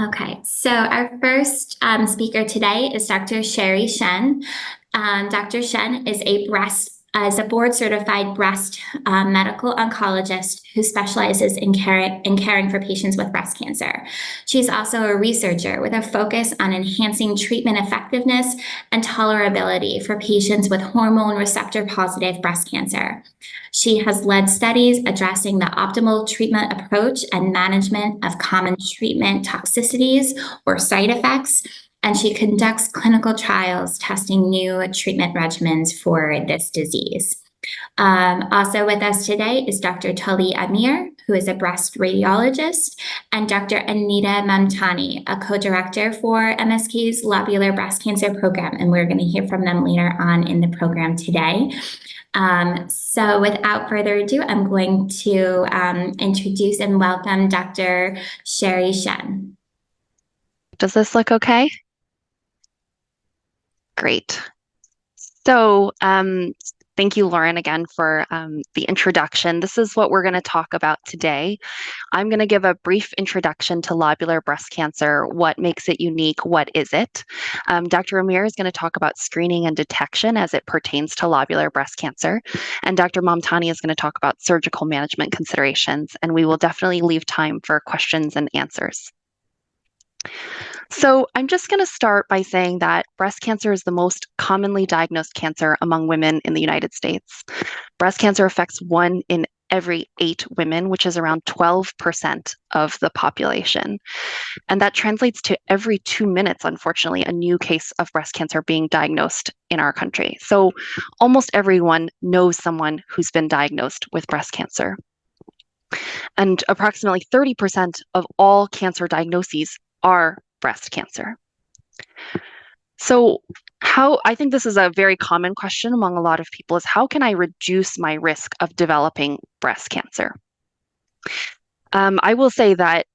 Okay, so our first speaker today is Dr. Sherry Shen. Dr. Shen is a board certified breast medical oncologist who specializes in caring for patients with breast cancer. She's also a researcher with a focus on enhancing treatment effectiveness and tolerability for patients with hormone receptor positive breast cancer. She has led studies addressing the optimal treatment approach and management of common treatment toxicities or side effects, and she conducts clinical trials testing new treatment regimens for this disease. Also with us today is Dr. Tali Amir, who is a breast radiologist, and Dr. Anita Mamtani, a co-director for MSK's Lobular Breast Cancer Program, and we're going to hear from them later on in the program today. So without further ado, I'm going to introduce and welcome Dr. Sherry Shen. Does this look okay? Great. So thank you, Lauren, again for the introduction. This is what we're going to talk about today. I'm going to give a brief introduction to lobular breast cancer, what makes it unique, what is it. Dr. Amir is going to talk about screening and detection as it pertains to lobular breast cancer. And Dr. Mamtani is going to talk about surgical management considerations, and we will definitely leave time for questions and answers. So I'm just going to start by saying that breast cancer is the most commonly diagnosed cancer among women in the United States. Breast cancer affects 1 in every 8 women, which is around 12% of the population. And that translates to every 2 minutes, unfortunately, a new case of breast cancer being diagnosed in our country. So almost everyone knows someone who's been diagnosed with breast cancer. And approximately 30% of all cancer diagnoses are breast cancer. So I think this is a very common question among a lot of people is how can I reduce my risk of developing breast cancer? I will say that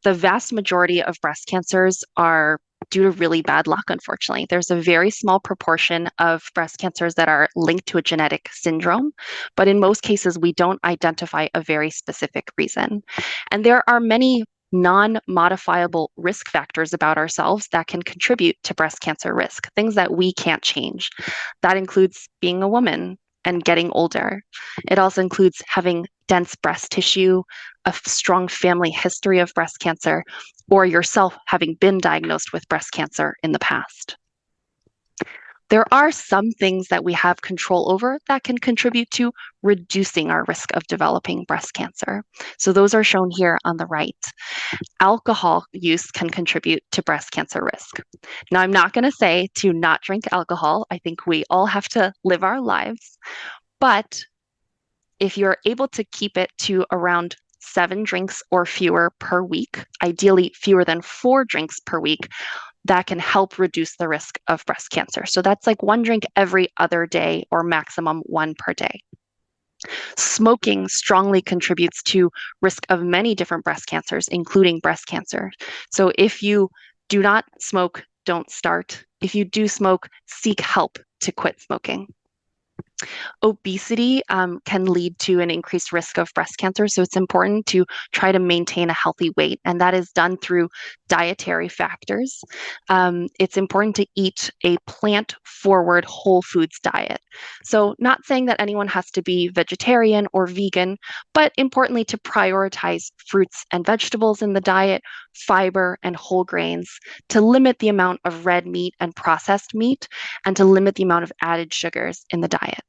the vast majority of breast cancers are due to really bad luck, unfortunately. There's a very small proportion of breast cancers that are linked to a genetic syndrome, but in most cases, we don't identify a very specific reason. And there are many non-modifiable risk factors about ourselves that can contribute to breast cancer risk, things that we can't change. That includes being a woman and getting older. It also includes having dense breast tissue, a strong family history of breast cancer, or yourself having been diagnosed with breast cancer in the past. There are some things that we have control over that can contribute to reducing our risk of developing breast cancer. So those are shown here on the right. Alcohol use can contribute to breast cancer risk. Now, I'm not going to say to not drink alcohol. I think we all have to live our lives. But if you're able to keep it to around 7 drinks or fewer per week, ideally fewer than 4 drinks per week, that can help reduce the risk of breast cancer. So that's like 1 drink every other day or maximum 1 per day. Smoking strongly contributes to risk of many different breast cancers, including breast cancer. So if you do not smoke, don't start. If you do smoke, seek help to quit smoking. Obesity can lead to an increased risk of breast cancer, so it's important to try to maintain a healthy weight, and that is done through dietary factors. It's important to eat a plant-forward whole foods diet. So not saying that anyone has to be vegetarian or vegan, but importantly to prioritize fruits and vegetables in the diet, fiber and whole grains, to limit the amount of red meat and processed meat, and to limit the amount of added sugars in the diet.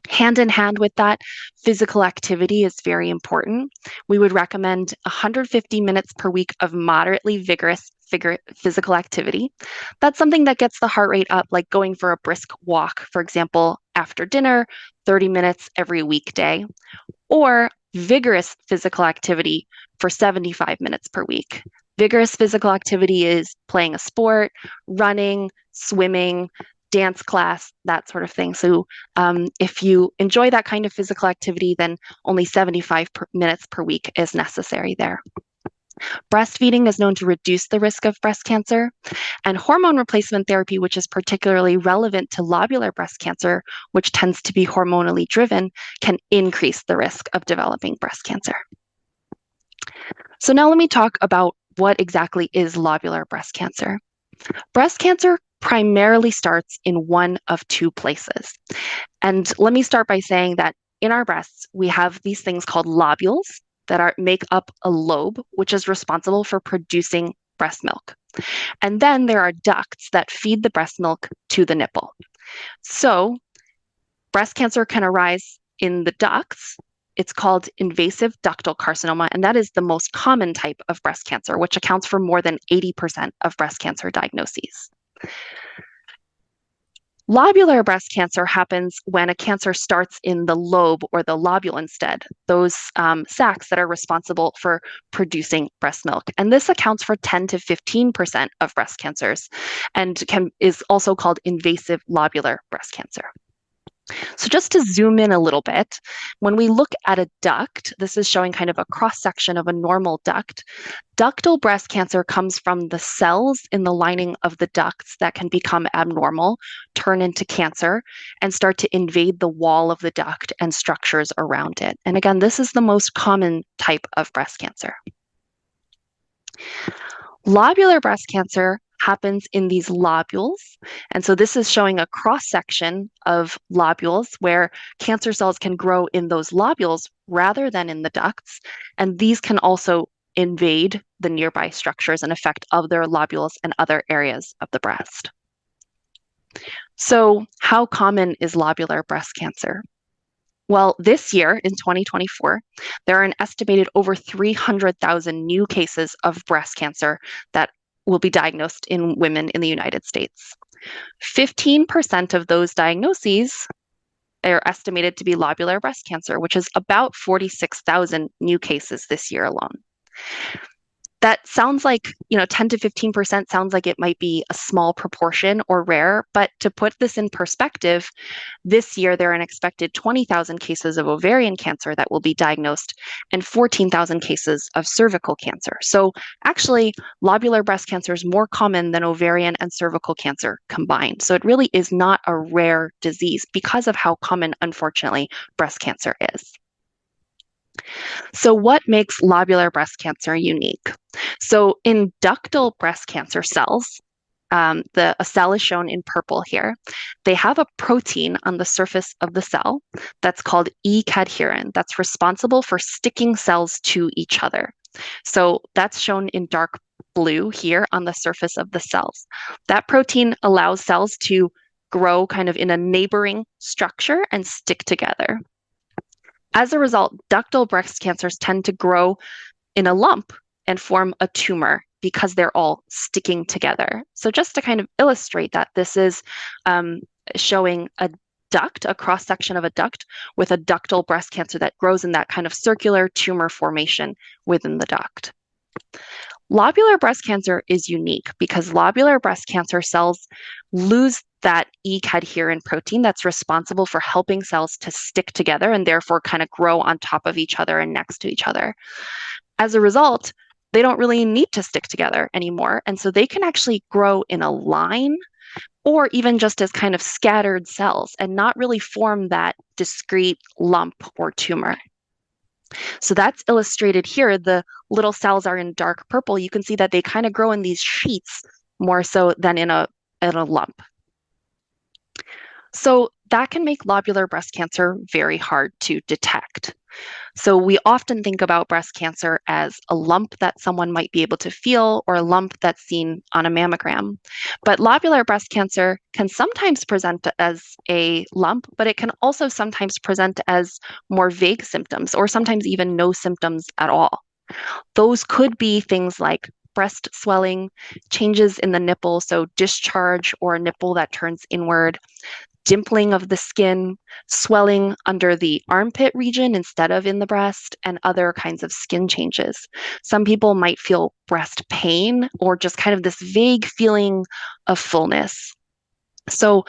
Hand in hand with that, physical activity is very important. We would recommend 150 minutes per week of moderately vigorous physical activity. That's something that gets the heart rate up, like going for a brisk walk, for example, after dinner, 30 minutes every weekday, or vigorous physical activity for 75 minutes per week. Vigorous physical activity is playing a sport, running, swimming, dance class, that sort of thing. So if you enjoy that kind of physical activity, then only 75 minutes per week is necessary there. Breastfeeding is known to reduce the risk of breast cancer, and hormone replacement therapy, which is particularly relevant to lobular breast cancer, which tends to be hormonally driven, can increase the risk of developing breast cancer. So now let me talk about what exactly is lobular breast cancer? Breast cancer primarily starts in one of two places. And let me start by saying that in our breasts, we have these things called lobules that make up a lobe, which is responsible for producing breast milk. And then there are ducts that feed the breast milk to the nipple. So breast cancer can arise in the ducts. It's called invasive ductal carcinoma, and that is the most common type of breast cancer, which accounts for more than 80% of breast cancer diagnoses. Lobular breast cancer happens when a cancer starts in the lobe or the lobule instead, those sacs that are responsible for producing breast milk. And this accounts for 10 to 15% of breast cancers and is also called invasive lobular breast cancer. So just to zoom in a little bit, when we look at a duct, this is showing kind of a cross-section of a normal duct. Ductal breast cancer comes from the cells in the lining of the ducts that can become abnormal, turn into cancer, and start to invade the wall of the duct and structures around it. And again, this is the most common type of breast cancer. Lobular breast cancer happens in these lobules. And so this is showing a cross-section of lobules where cancer cells can grow in those lobules rather than in the ducts. And these can also invade the nearby structures and affect other lobules and other areas of the breast. So how common is lobular breast cancer? Well, this year in 2024, there are an estimated over 300,000 new cases of breast cancer that will be diagnosed in women in the United States. 15% of those diagnoses are estimated to be lobular breast cancer, which is about 46,000 new cases this year alone. That sounds like, 10 to 15% sounds like it might be a small proportion or rare, but to put this in perspective, this year there are an expected 20,000 cases of ovarian cancer that will be diagnosed and 14,000 cases of cervical cancer. So actually, lobular breast cancer is more common than ovarian and cervical cancer combined. So it really is not a rare disease because of how common, unfortunately, breast cancer is. So what makes lobular breast cancer unique? So in ductal breast cancer cells, a cell is shown in purple here. They have a protein on the surface of the cell that's called E-cadherin that's responsible for sticking cells to each other. So that's shown in dark blue here on the surface of the cells. That protein allows cells to grow kind of in a neighboring structure and stick together. As a result, ductal breast cancers tend to grow in a lump and form a tumor because they're all sticking together. So just to kind of illustrate that, this is showing a duct, a cross-section of a duct with a ductal breast cancer that grows in that kind of circular tumor formation within the duct. Lobular breast cancer is unique because lobular breast cancer cells lose that E-cadherin protein that's responsible for helping cells to stick together and therefore kind of grow on top of each other and next to each other. As a result, they don't really need to stick together anymore. And so they can actually grow in a line or even just as kind of scattered cells and not really form that discrete lump or tumor. So that's illustrated here. The little cells are in dark purple. You can see that they kind of grow in these sheets more so than in a lump. So that can make lobular breast cancer very hard to detect. So we often think about breast cancer as a lump that someone might be able to feel or a lump that's seen on a mammogram. But lobular breast cancer can sometimes present as a lump, but it can also sometimes present as more vague symptoms or sometimes even no symptoms at all. Those could be things like breast swelling, changes in the nipple, so discharge or a nipple that turns inward, dimpling of the skin, swelling under the armpit region instead of in the breast, and other kinds of skin changes. Some people might feel breast pain or just kind of this vague feeling of fullness. So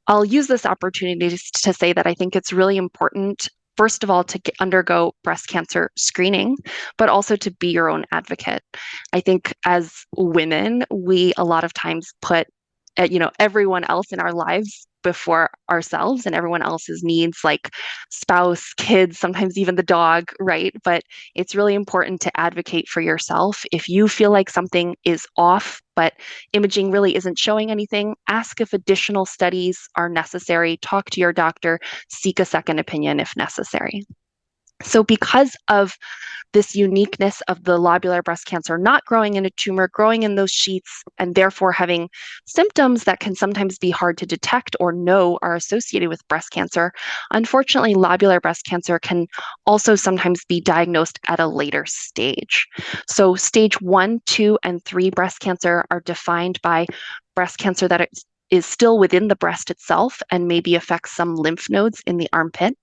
I'll use this opportunity to say that I think it's really important, first of all, to undergo breast cancer screening, but also to be your own advocate. I think as women, we a lot of times put everyone else in our lives before ourselves and everyone else's needs, like spouse, kids, sometimes even the dog, right? But it's really important to advocate for yourself. If you feel like something is off, but imaging really isn't showing anything, ask if additional studies are necessary, talk to your doctor, seek a second opinion if necessary. So because of this uniqueness of the lobular breast cancer not growing in a tumor, growing in those sheets, and therefore having symptoms that can sometimes be hard to detect or know are associated with breast cancer, unfortunately, lobular breast cancer can also sometimes be diagnosed at a later stage. So stage 1, 2, and 3 breast cancer are defined by breast cancer that is still within the breast itself and maybe affects some lymph nodes in the armpit.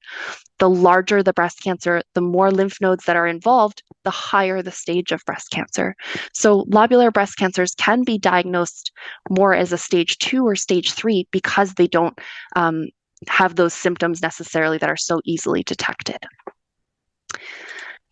The larger the breast cancer, the more lymph nodes that are involved, the higher the stage of breast cancer. So lobular breast cancers can be diagnosed more as a stage 2 or stage 3 because they don't have those symptoms necessarily that are so easily detected.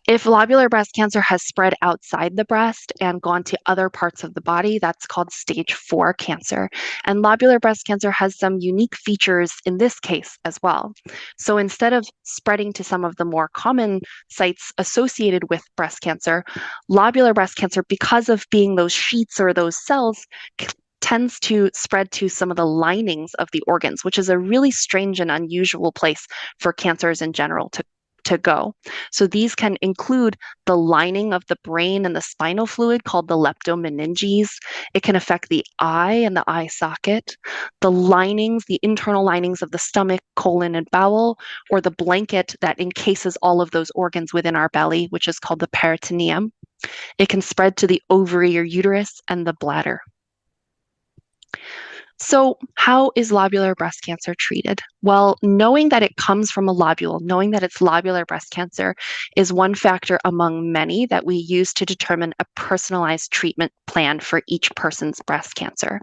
If lobular breast cancer has spread outside the breast and gone to other parts of the body, that's called stage 4 cancer. And lobular breast cancer has some unique features in this case as well. So instead of spreading to some of the more common sites associated with breast cancer, lobular breast cancer, because of being those sheets or those cells, tends to spread to some of the linings of the organs, which is a really strange and unusual place for cancers in general to go. So these can include the lining of the brain and the spinal fluid called the leptomeninges. It can affect the eye and the eye socket, the linings, the internal linings of the stomach, colon, and bowel, or the blanket that encases all of those organs within our belly, which is called the peritoneum. It can spread to the ovary or uterus and the bladder. So, how is lobular breast cancer treated? Well, knowing that it comes from a lobule, knowing that it's lobular breast cancer, is one factor among many that we use to determine a personalized treatment plan for each person's breast cancer.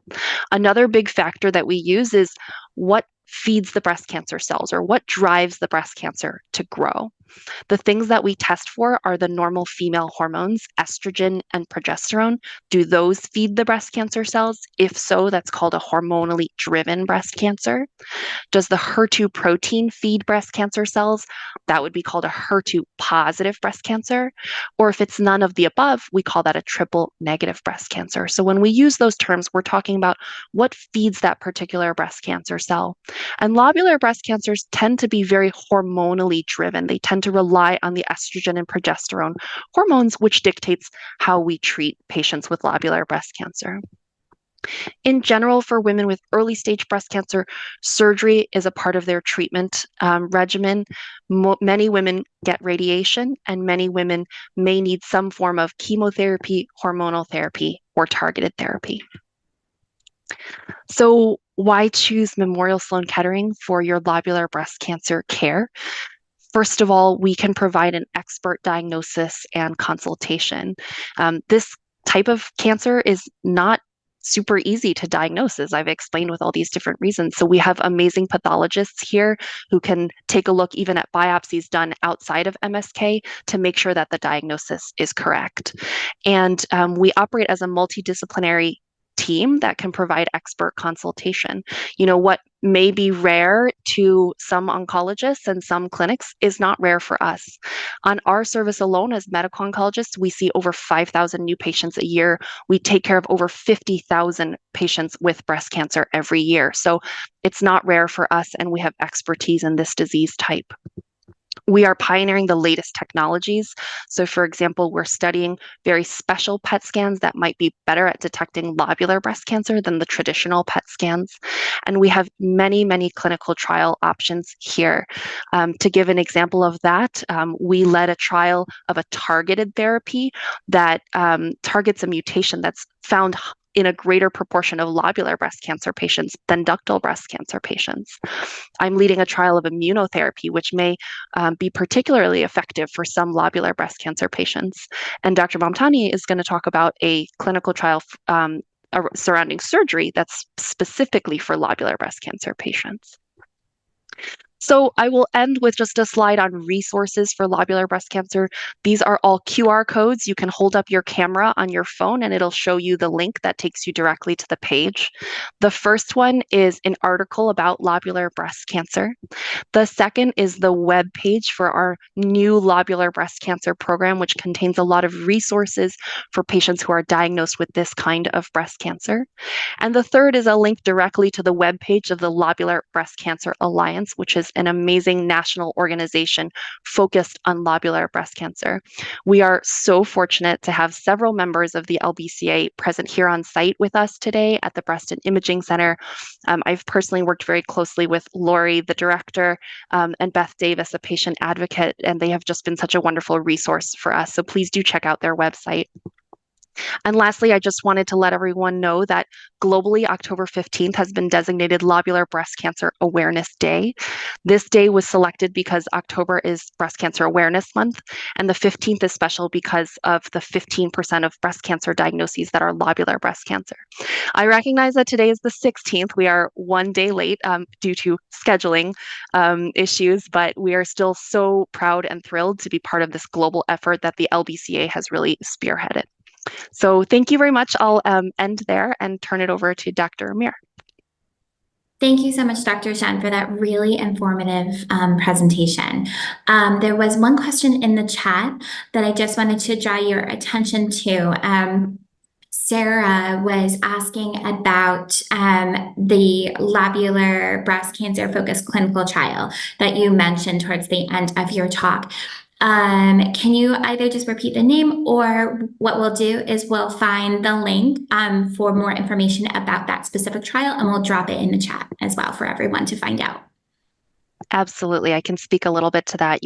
Another big factor that we use is what feeds the breast cancer cells or what drives the breast cancer to grow. The things that we test for are the normal female hormones, estrogen and progesterone. Do those feed the breast cancer cells? If so, that's called a hormonally driven breast cancer. Does the HER2 protein feed breast cancer cells? That would be called a HER2 positive breast cancer. Or if it's none of the above, we call that a triple negative breast cancer. So when we use those terms, we're talking about what feeds that particular breast cancer cell. And lobular breast cancers tend to be very hormonally driven. They tend to rely on the estrogen and progesterone hormones, which dictates how we treat patients with lobular breast cancer. In general, for women with early stage breast cancer, surgery is a part of their treatment regimen. Many women get radiation, and many women may need some form of chemotherapy, hormonal therapy, or targeted therapy. So, why choose Memorial Sloan Kettering for your lobular breast cancer care? First of all, we can provide an expert diagnosis and consultation. This type of cancer is not super easy to diagnose, as I've explained, with all these different reasons. So we have amazing pathologists here who can take a look even at biopsies done outside of MSK to make sure that the diagnosis is correct. And we operate as a multidisciplinary team that can provide expert consultation. What may be rare to some oncologists and some clinics is not rare for us. On our service alone as medical oncologists, we see over 5,000 new patients a year. We take care of over 50,000 patients with breast cancer every year. So it's not rare for us, and we have expertise in this disease type. We are pioneering the latest technologies. So, for example, we're studying very special PET scans that might be better at detecting lobular breast cancer than the traditional PET scans. And we have many, many clinical trial options here. To give an example of that, we led a trial of a targeted therapy that targets a mutation that's found in a greater proportion of lobular breast cancer patients than ductal breast cancer patients. I'm leading a trial of immunotherapy, which may be particularly effective for some lobular breast cancer patients. And Dr. Mamtani is going to talk about a clinical trial surrounding surgery that's specifically for lobular breast cancer patients. So I will end with just a slide on resources for lobular breast cancer. These are all QR codes. You can hold up your camera on your phone and it'll show you the link that takes you directly to the page. The first one is an article about lobular breast cancer. The second is the web page for our new lobular breast cancer program, which contains a lot of resources for patients who are diagnosed with this kind of breast cancer. And the third is a link directly to the webpage of the Lobular Breast Cancer Alliance, which is an amazing national organization focused on lobular breast cancer. We are so fortunate to have several members of the LBCA present here on site with us today at the Breast and Imaging Center. I've personally worked very closely with Lori, the director, and Beth Davis, a patient advocate, and they have just been such a wonderful resource for us. So please do check out their website. And lastly, I just wanted to let everyone know that globally, October 15th has been designated Lobular Breast Cancer Awareness Day. This day was selected because October is Breast Cancer Awareness Month, and the 15th is special because of the 15% of breast cancer diagnoses that are lobular breast cancer. I recognize that today is the 16th. We are one day late due to scheduling issues, but we are still so proud and thrilled to be part of this global effort that the LBCA has really spearheaded. So thank you very much. I'll end there and turn it over to Dr. Amir. Thank you so much, Dr. Shen, for that really informative presentation. There was one question in the chat that I just wanted to draw your attention to. Sarah was asking about the lobular breast cancer focused clinical trial that you mentioned towards the end of your talk. Can you either just repeat the name, or what we'll do is we'll find the link for more information about that specific trial, and we'll drop it in the chat as well for everyone to find out. Absolutely. I can speak a little bit to that.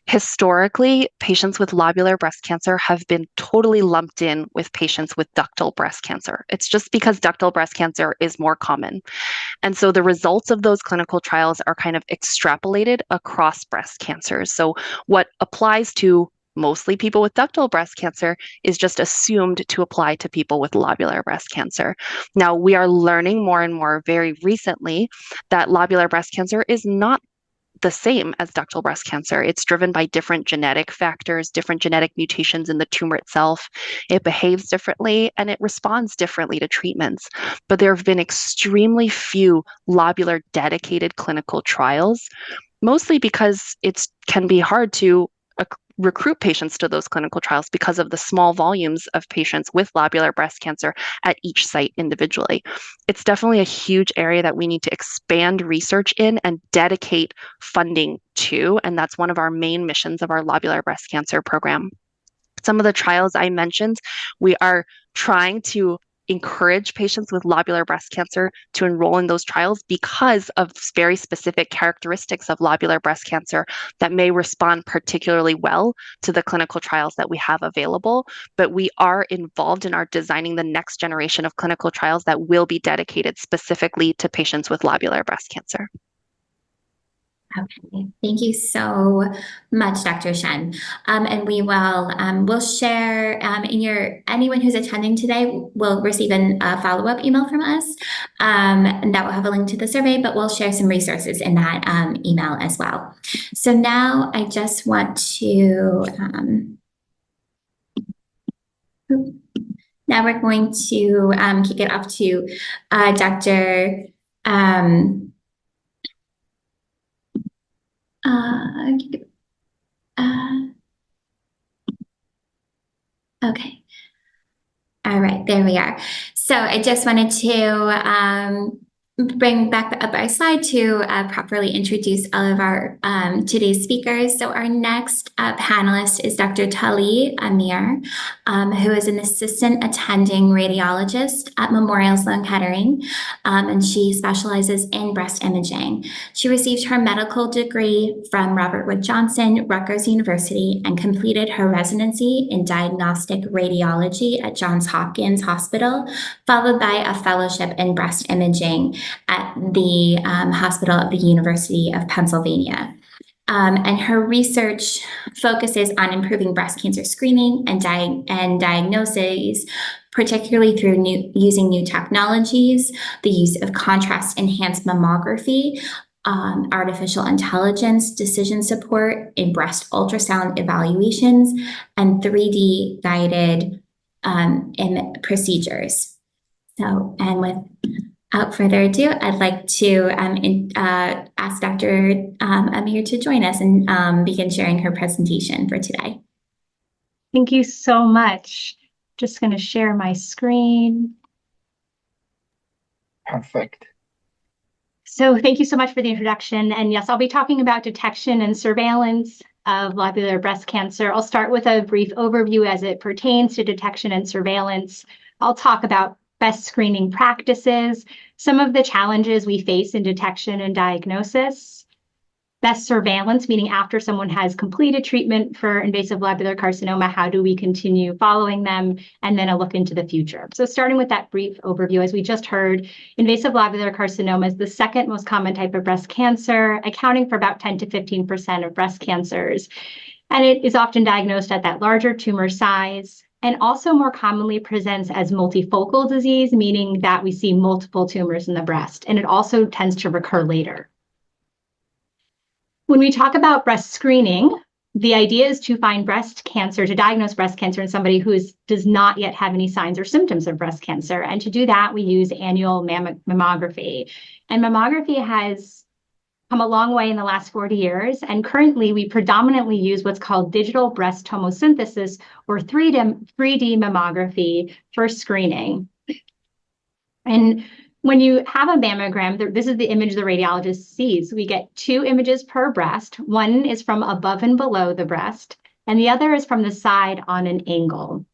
Historically, patients with lobular breast cancer have been totally lumped in with patients with ductal breast cancer. It's just because ductal breast cancer is more common. And so the results of those clinical trials are kind of extrapolated across breast cancers. So what applies to mostly people with ductal breast cancer is just assumed to apply to people with lobular breast cancer. Now, we are learning more and more very recently that lobular breast cancer is not the same as ductal breast cancer. It's driven by different genetic factors, different genetic mutations in the tumor itself. It behaves differently and it responds differently to treatments. But there have been extremely few lobular dedicated clinical trials, mostly because it can be hard to recruit patients to those clinical trials because of the small volumes of patients with lobular breast cancer at each site individually. It's definitely a huge area that we need to expand research in and dedicate funding to, and that's one of our main missions of our lobular breast cancer program. Some of the trials I mentioned, we are trying to encourage patients with lobular breast cancer to enroll in those trials because of very specific characteristics of lobular breast cancer that may respond particularly well to the clinical trials that we have available. But we are involved in our designing the next generation of clinical trials that will be dedicated specifically to patients with lobular breast cancer. Okay, thank you so much, Dr. Shen. And we will we'll share anyone who's attending today will receive a follow-up email from us, and that will have a link to the survey, but we'll share some resources in that email as well. So now I just want to now we're going to kick it off to Dr. Okay. All right, there we are. So I just wanted to bring back up our slide to properly introduce all of our today's speakers. So our next panelist is Dr. Tali Amir, who is an assistant attending radiologist at Memorial Sloan Kettering, and she specializes in breast imaging. She received her medical degree from Robert Wood Johnson, Rutgers University, and completed her residency in diagnostic radiology at Johns Hopkins Hospital, followed by a fellowship in breast imaging at the Hospital of the University of Pennsylvania. And her research focuses on improving breast cancer screening and diagnoses, particularly through using new technologies, the use of contrast-enhanced mammography, artificial intelligence decision support in breast ultrasound evaluations, and 3D guided in procedures. So, and without further ado, I'd like to ask Dr. Amir to join us and begin sharing her presentation for today. Thank you so much. Just going to share my screen. Perfect. So thank you so much for the introduction. And yes, I'll be talking about detection and surveillance of lobular breast cancer. I'll start with a brief overview as it pertains to detection and surveillance. I'll talk about best screening practices, some of the challenges we face in detection and diagnosis, best surveillance, meaning after someone has completed treatment for invasive lobular carcinoma, how do we continue following them, and then a look into the future. So starting with that brief overview, as we just heard, invasive lobular carcinoma is the second most common type of breast cancer, accounting for about 10 to 15% of breast cancers. And it is often diagnosed at that larger tumor size, and also more commonly presents as multifocal disease, meaning that we see multiple tumors in the breast, and it also tends to recur later. When we talk about breast screening, the idea is to find breast cancer, to diagnose breast cancer in somebody who does not yet have any signs or symptoms of breast cancer. And to do that, we use annual mammography. And mammography has come a long way in the last 40 years. And currently, we predominantly use what's called digital breast tomosynthesis, or 3D mammography for screening. And when you have a mammogram, this is the image the radiologist sees. We get 2 images per breast. One is from above and below the breast, and the other is from the side on an angle.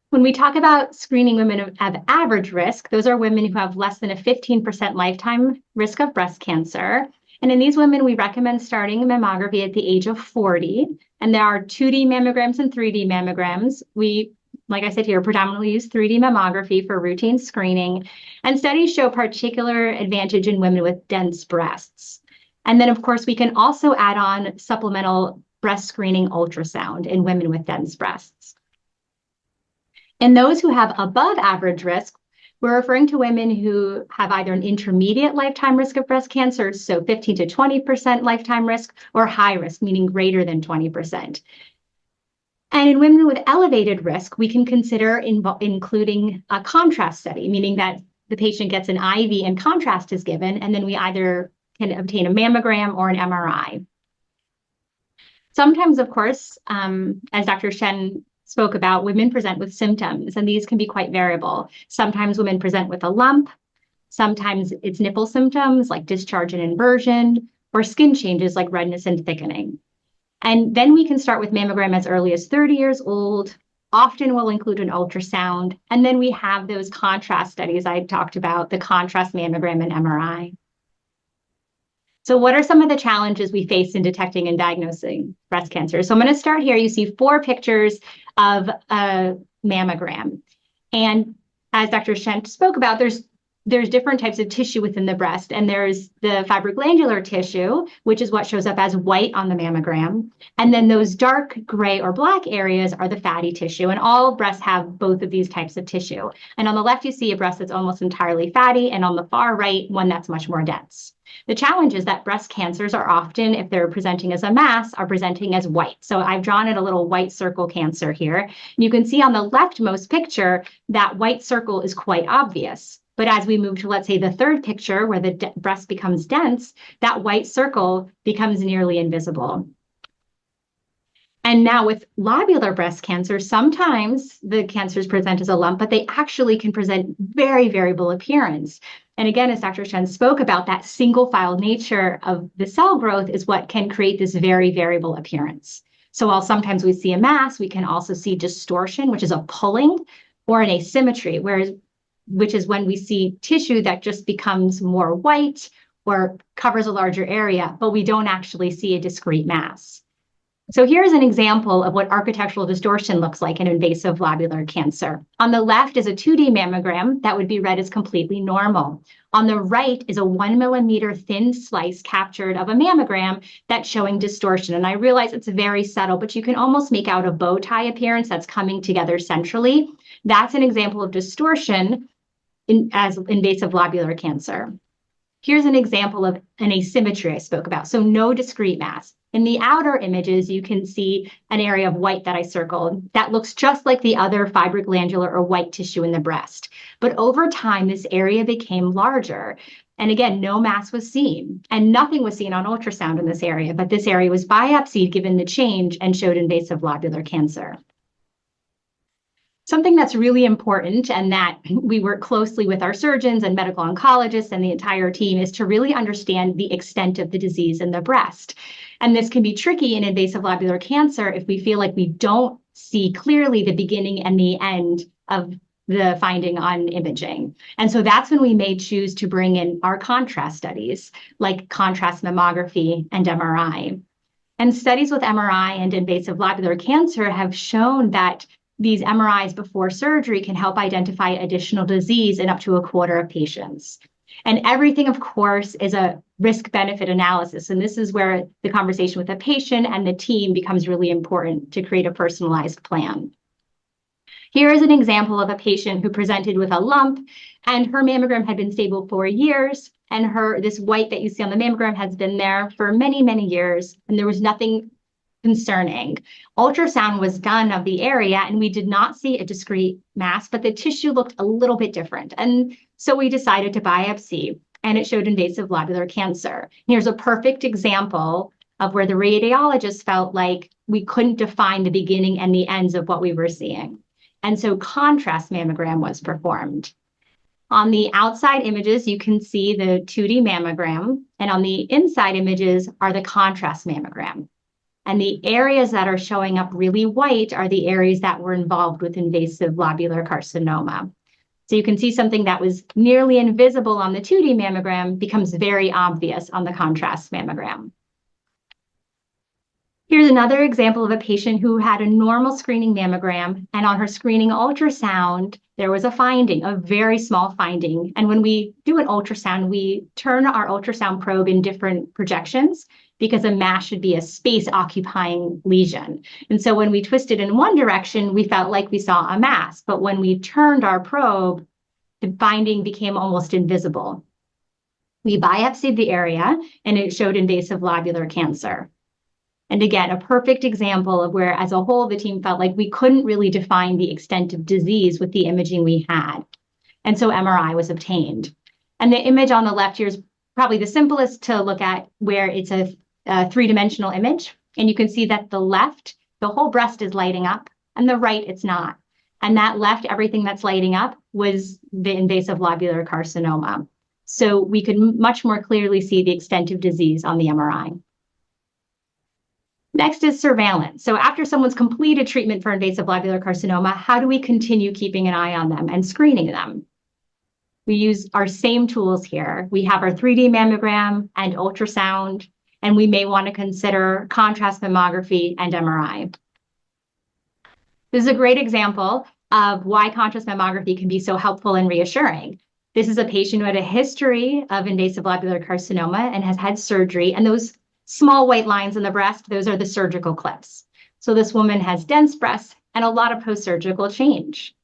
When we talk about screening women of average risk, those are women who have less than a 15% lifetime risk of breast cancer. And in these women, we recommend starting mammography at the age of 40. And there are 2D mammograms and 3D mammograms. We, like I said here, predominantly use 3D mammography for routine screening, and studies show particular advantage in women with dense breasts. And then, of course, we can also add on supplemental breast screening ultrasound in women with dense breasts. In those who have above average risk, we're referring to women who have either an intermediate lifetime risk of breast cancer, so 15 to 20% lifetime risk, or high risk, meaning greater than 20%. And in women with elevated risk, we can consider including a contrast study, meaning that the patient gets an IV and contrast is given, and then we either can obtain a mammogram or an MRI. Sometimes, of course, as Dr. Shen spoke about, women present with symptoms, and these can be quite variable. Sometimes women present with a lump, sometimes it's nipple symptoms like discharge and inversion, or skin changes like redness and thickening. And then we can start with mammogram as early as 30 years old. Often we'll include an ultrasound. And then we have those contrast studies I talked about, the contrast mammogram and MRI. So what are some of the challenges we face in detecting and diagnosing breast cancer? So I'm going to start here. You see 4 pictures of a mammogram. And as Dr. Shen spoke about, there's different types of tissue within the breast, and there's the fibroglandular tissue, which is what shows up as white on the mammogram. And then those dark gray or black areas are the fatty tissue, and all breasts have both of these types of tissue. And on the left, you see a breast that's almost entirely fatty, and on the far right, one that's much more dense. The challenge is that breast cancers are often, if they're presenting as a mass, are presenting as white. So I've drawn it a little white circle cancer here. And you can see on the leftmost picture, that white circle is quite obvious. But as we move to, let's say, the third picture where the breast becomes dense, that white circle becomes nearly invisible. And now with lobular breast cancer, sometimes the cancers present as a lump, but they actually can present very variable appearance. And again, as Dr. Shen spoke about, that single file nature of the cell growth is what can create this very variable appearance. So while sometimes we see a mass, we can also see distortion, which is a pulling, or an asymmetry, which is when we see tissue that just becomes more white or covers a larger area, but we don't actually see a discrete mass. So here's an example of what architectural distortion looks like in invasive lobular cancer. On the left is a 2D mammogram that would be read as completely normal. On the right is a 1 millimeter thin slice captured of a mammogram that's showing distortion. And I realize it's very subtle, but you can almost make out a bow tie appearance that's coming together centrally. That's an example of distortion as invasive lobular cancer. Here's an example of an asymmetry I spoke about, so no discrete mass. In the outer images, you can see an area of white that I circled that looks just like the other fibroglandular or white tissue in the breast. But over time, this area became larger. And again, no mass was seen, and nothing was seen on ultrasound in this area, but this area was biopsied given the change and showed invasive lobular cancer. Something that's really important, and that we work closely with our surgeons and medical oncologists and the entire team, is to really understand the extent of the disease in the breast. And this can be tricky in invasive lobular cancer if we feel like we don't see clearly the beginning and the end of the finding on imaging. And so that's when we may choose to bring in our contrast studies, like contrast mammography and MRI. And studies with MRI and invasive lobular cancer have shown that these MRIs before surgery can help identify additional disease in up to a quarter of patients. And everything, of course, is a risk-benefit analysis. And this is where the conversation with the patient and the team becomes really important to create a personalized plan. Here is an example of a patient who presented with a lump, and her mammogram had been stable for years, and this white that you see on the mammogram has been there for many, many years, and there was nothing concerning. Ultrasound was done of the area, and we did not see a discrete mass, but the tissue looked a little bit different. And so we decided to biopsy, and it showed invasive lobular cancer. Here's a perfect example of where the radiologist felt like we couldn't define the beginning and the ends of what we were seeing. And so contrast mammogram was performed. On the outside images, you can see the 2D mammogram, and on the inside images are the contrast mammogram. And the areas that are showing up really white are the areas that were involved with invasive lobular carcinoma. So you can see something that was nearly invisible on the 2D mammogram becomes very obvious on the contrast mammogram. Here's another example of a patient who had a normal screening mammogram, and on her screening ultrasound, there was a finding, a very small finding. And when we do an ultrasound, we turn our ultrasound probe in different projections because a mass should be a space-occupying lesion. And so when we twisted in one direction, we felt like we saw a mass. But when we turned our probe, the finding became almost invisible. We biopsied the area, and it showed invasive lobular cancer. And again, a perfect example of where, as a whole, the team felt like we couldn't really define the extent of disease with the imaging we had. And so MRI was obtained. And the image on the left here is probably the simplest to look at, where it's a three-dimensional image. And you can see that the left, the whole breast is lighting up, and the right, it's not. And that left, everything that's lighting up was the invasive lobular carcinoma. So we could much more clearly see the extent of disease on the MRI. Next is surveillance. So after someone's completed treatment for invasive lobular carcinoma, how do we continue keeping an eye on them and screening them? We use our same tools here. We have our 3D mammogram and ultrasound, and we may want to consider contrast mammography and MRI. This is a great example of why contrast mammography can be so helpful and reassuring. This is a patient who had a history of invasive lobular carcinoma and has had surgery, and those small white lines in the breast, those are the surgical clips. So this woman has dense breasts and a lot of post-surgical change.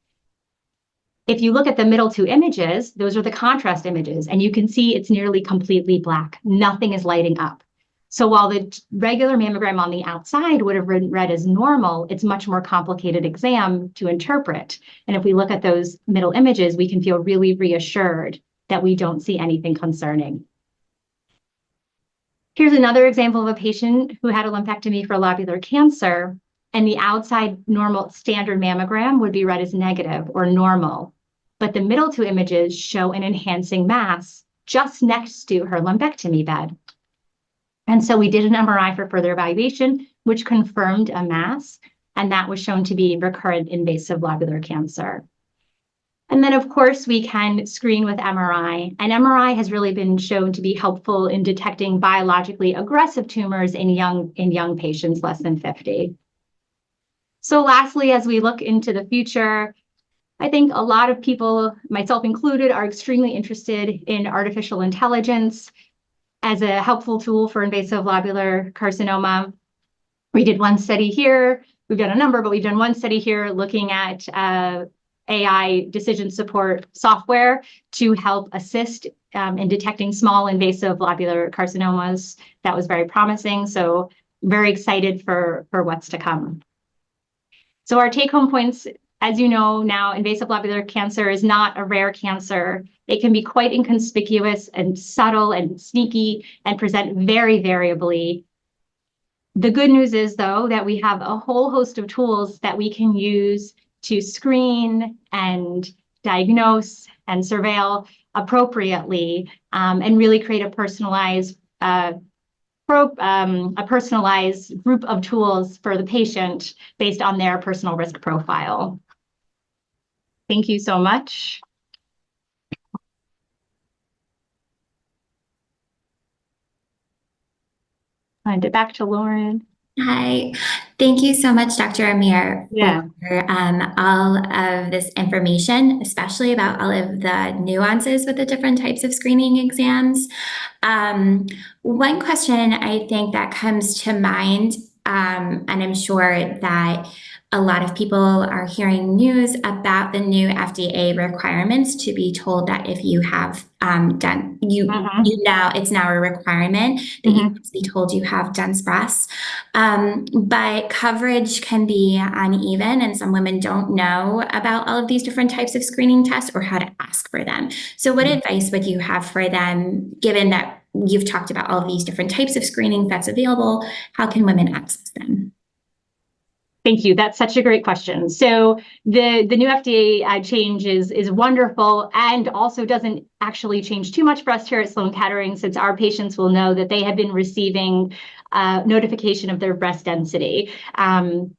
If you look at the middle two images, those are the contrast images, and you can see it's nearly completely black. Nothing is lighting up. So while the regular mammogram on the outside would have been read as normal, it's much more complicated exam to interpret. And if we look at those middle images, we can feel really reassured that we don't see anything concerning. Here's another example of a patient who had a lumpectomy for lobular cancer, and the outside normal standard mammogram would be read as negative or normal. But the middle two images show an enhancing mass just next to her lumpectomy bed. And so we did an MRI for further evaluation, which confirmed a mass, and that was shown to be recurrent invasive lobular cancer. And then, of course, we can screen with MRI, and MRI has really been shown to be helpful in detecting biologically aggressive tumors in young patients less than 50. So lastly, as we look into the future, I think a lot of people, myself included, are extremely interested in artificial intelligence as a helpful tool for invasive lobular carcinoma. We did one study here. We've done a number, but we've done one study here looking at AI decision support software to help assist in detecting small invasive lobular carcinomas. That was very promising. So very excited for what's to come. So our take-home points, as you know now, invasive lobular cancer is not a rare cancer. It can be quite inconspicuous and subtle and sneaky and present very variably. The good news is, though, that we have a whole host of tools that we can use to screen and diagnose and surveil appropriately, and really create a personalized group of tools for the patient based on their personal risk profile. Thank you so much. Hand it back to Lauren. Hi, thank you so much, Dr. Amir, Yeah. for all of this information, especially about all of the nuances with the different types of screening exams. One question I think that comes to mind, and I'm sure that a lot of people are hearing news about the new FDA requirements to be told that if you have it's now a requirement that you must be told you have dense breasts. But coverage can be uneven, and some women don't know about all of these different types of screening tests or how to ask for them. So what advice would you have for them, given that you've talked about all of these different types of screening that's available? How can women access them? Thank you. That's such a great question. So the new FDA change is wonderful, and also doesn't actually change too much for us here at Sloan Kettering, since our patients will know that they have been receiving notification of their breast density. And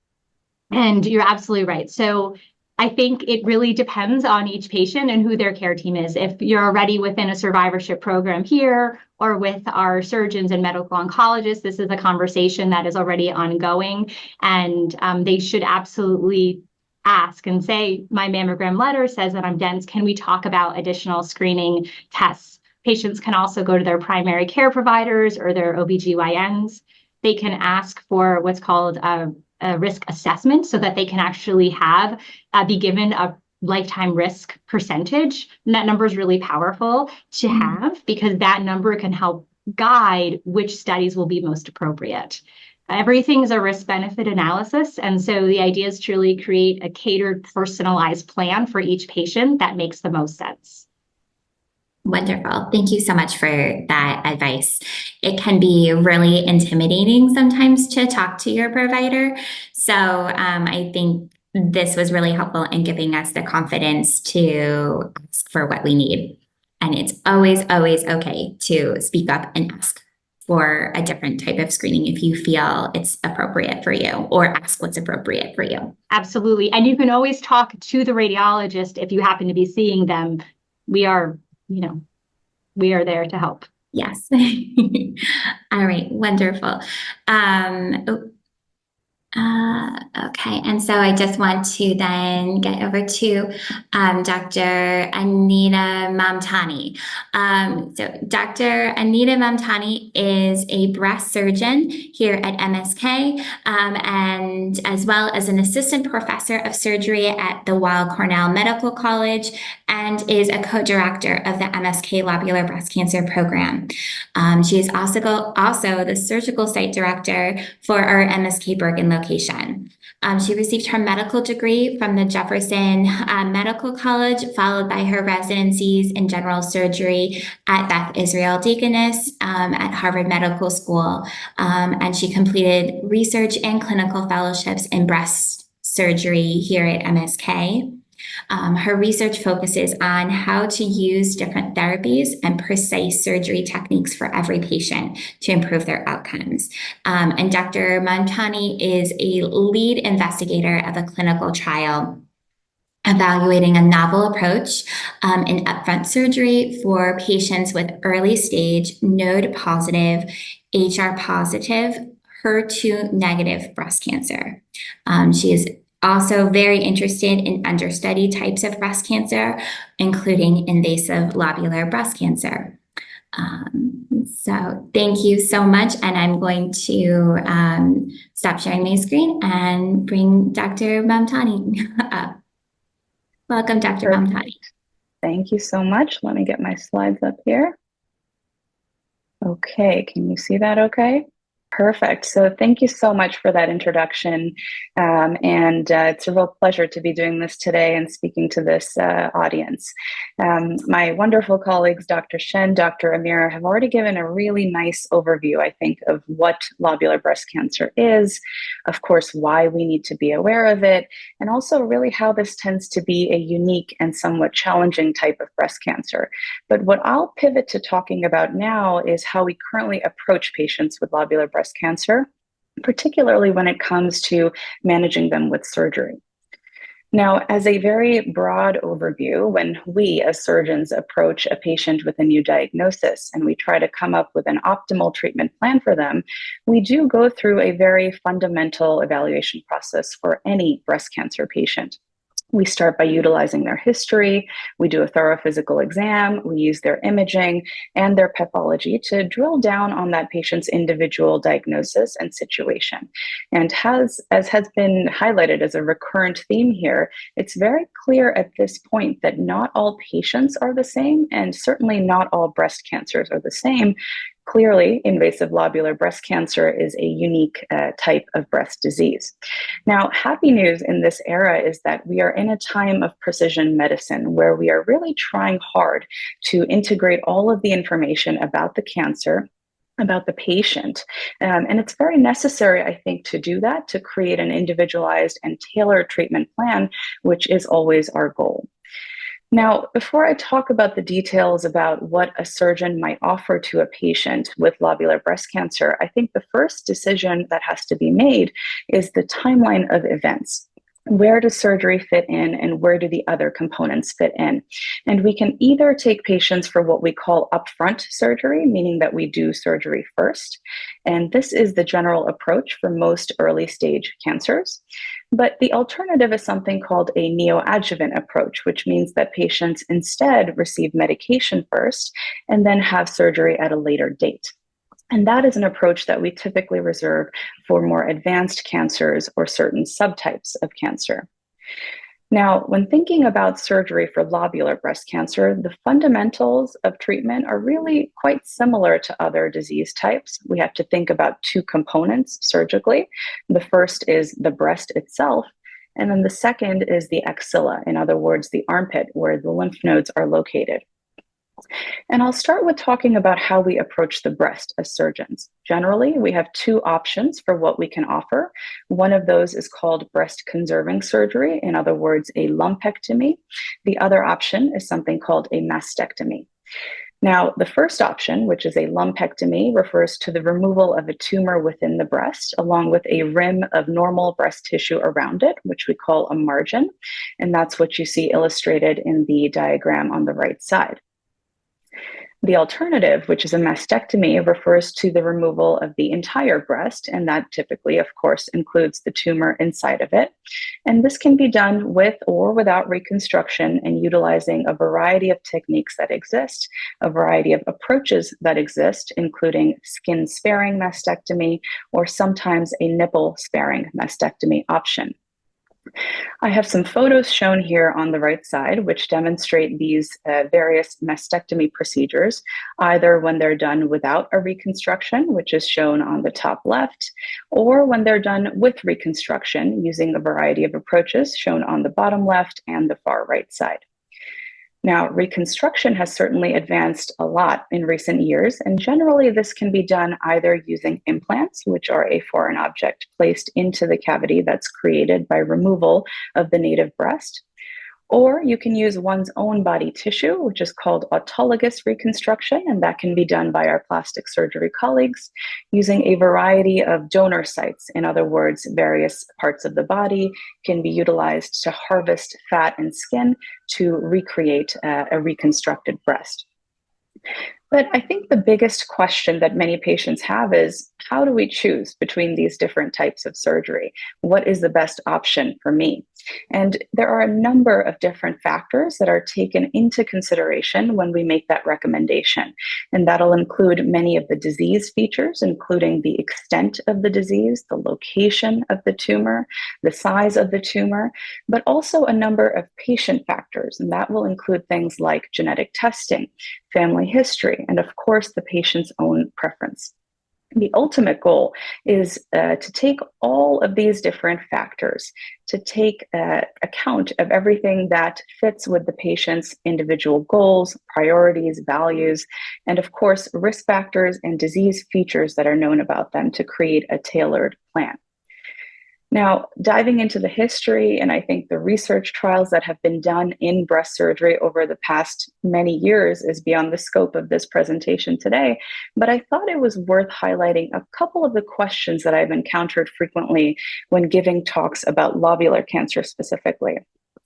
you're absolutely right. So I think it really depends on each patient and who their care team is. If you're already within a survivorship program here or with our surgeons and medical oncologists, this is a conversation that is already ongoing, and they should absolutely ask and say, my mammogram letter says that I'm dense. Can we talk about additional screening tests? Patients can also go to their primary care providers or their OBGYNs. They can ask for what's called a risk assessment, so that they can actually be given a lifetime risk percentage. And that number is really powerful to have, because that number can help guide which studies will be most appropriate. Everything is a risk-benefit analysis, and so the idea is to really create a catered, personalized plan for each patient that makes the most sense. Wonderful. Thank you so much for that advice. It can be really intimidating sometimes to talk to your provider. So I think this was really helpful in giving us the confidence to ask for what we need. And it's always, always okay to speak up and ask for a different type of screening if you feel it's appropriate for you, or ask what's appropriate for you. Absolutely. And you can always talk to the radiologist if you happen to be seeing them. We are there to help. Yes. All right. Wonderful. Okay. And so I just want to then get over to Dr. Anita Mamtani. So Dr. Anita Mamtani is a breast surgeon here at MSK, and as well as an assistant professor of surgery at the Weill Cornell Medical College, and is a co-director of the MSK Lobular Breast Cancer Program. She is also the surgical site director for our MSK Bergen location. She received her medical degree from the Jefferson Medical College, followed by her residencies in general surgery at Beth Israel Deaconess at Harvard Medical School. And she completed research and clinical fellowships in breast surgery here at MSK. Her research focuses on how to use different therapies and precise surgery techniques for every patient to improve their outcomes. And Dr. Mamtani is a lead investigator of a clinical trial evaluating a novel approach in upfront surgery for patients with early stage, node positive, HR positive, HER2 negative breast cancer. She is also very interested in understudied types of breast cancer, including invasive lobular breast cancer. So thank you so much. And I'm going to stop sharing my screen and bring Dr. Mamtani up. Welcome, Dr. Mamtani. Thank you so much. Let me get my slides up here. Okay, can you see that okay? Perfect. So thank you so much for that introduction. It's a real pleasure to be doing this today and speaking to this audience. My wonderful colleagues, Dr. Shen, Dr. Amira, have already given a really nice overview, I think, of what lobular breast cancer is, of course, why we need to be aware of it, and also really how this tends to be a unique and somewhat challenging type of breast cancer. But what I'll pivot to talking about now is how we currently approach patients with lobular breast cancer, particularly when it comes to managing them with surgery. Now, as a very broad overview, when we as surgeons approach a patient with a new diagnosis and we try to come up with an optimal treatment plan for them, we do go through a very fundamental evaluation process for any breast cancer patient. We start by utilizing their history, we do a thorough physical exam, we use their imaging and their pathology to drill down on that patient's individual diagnosis and situation. And as has been highlighted as a recurrent theme here, it's very clear at this point that not all patients are the same, and certainly not all breast cancers are the same. Clearly, invasive lobular breast cancer is a unique type of breast disease. Now, happy news in this era is that we are in a time of precision medicine where we are really trying hard to integrate all of the information about the cancer, about the patient. And it's very necessary, I think, to do that, to create an individualized and tailored treatment plan, which is always our goal. Now, before I talk about the details about what a surgeon might offer to a patient with lobular breast cancer, I think the first decision that has to be made is the timeline of events. Where does surgery fit in, and where do the other components fit in? And we can either take patients for what we call upfront surgery, meaning that we do surgery first. And this is the general approach for most early stage cancers. But the alternative is something called a neoadjuvant approach, which means that patients instead receive medication first and then have surgery at a later date. And that is an approach that we typically reserve for more advanced cancers or certain subtypes of cancer. Now, when thinking about surgery for lobular breast cancer, the fundamentals of treatment are really quite similar to other disease types. We have to think about two components surgically. The first is the breast itself, and then the second is the axilla, in other words, the armpit, where the lymph nodes are located. And I'll start with talking about how we approach the breast as surgeons. Generally, we have two options for what we can offer. One of those is called breast conserving surgery, in other words, a lumpectomy. The other option is something called a mastectomy. Now, the first option, which is a lumpectomy, refers to the removal of a tumor within the breast, along with a rim of normal breast tissue around it, which we call a margin. And that's what you see illustrated in the diagram on the right side. The alternative, which is a mastectomy, refers to the removal of the entire breast, and that typically, of course, includes the tumor inside of it. And this can be done with or without reconstruction and utilizing a variety of techniques that exist, a variety of approaches that exist, including skin-sparing mastectomy or sometimes a nipple-sparing mastectomy option. I have some photos shown here on the right side, which demonstrate these various mastectomy procedures, either when they're done without a reconstruction, which is shown on the top left, or when they're done with reconstruction using a variety of approaches shown on the bottom left and the far right side. Now, reconstruction has certainly advanced a lot in recent years, and generally this can be done either using implants, which are a foreign object placed into the cavity that's created by removal of the native breast, or you can use one's own body tissue, which is called autologous reconstruction, and that can be done by our plastic surgery colleagues using a variety of donor sites. In other words, various parts of the body can be utilized to harvest fat and skin to recreate a reconstructed breast. But I think the biggest question that many patients have is, how do we choose between these different types of surgery? What is the best option for me? And there are a number of different factors that are taken into consideration when we make that recommendation. And that'll include many of the disease features, including the extent of the disease, the location of the tumor, the size of the tumor, but also a number of patient factors. And that will include things like genetic testing, family history, and of course, the patient's own preference. The ultimate goal is to take all of these different factors, to take account of everything that fits with the patient's individual goals, priorities, values, and of course, risk factors and disease features that are known about them to create a tailored plan. Now, diving into the history and I think the research trials that have been done in breast surgery over the past many years is beyond the scope of this presentation today, but I thought it was worth highlighting a couple of the questions that I've encountered frequently when giving talks about lobular cancer specifically.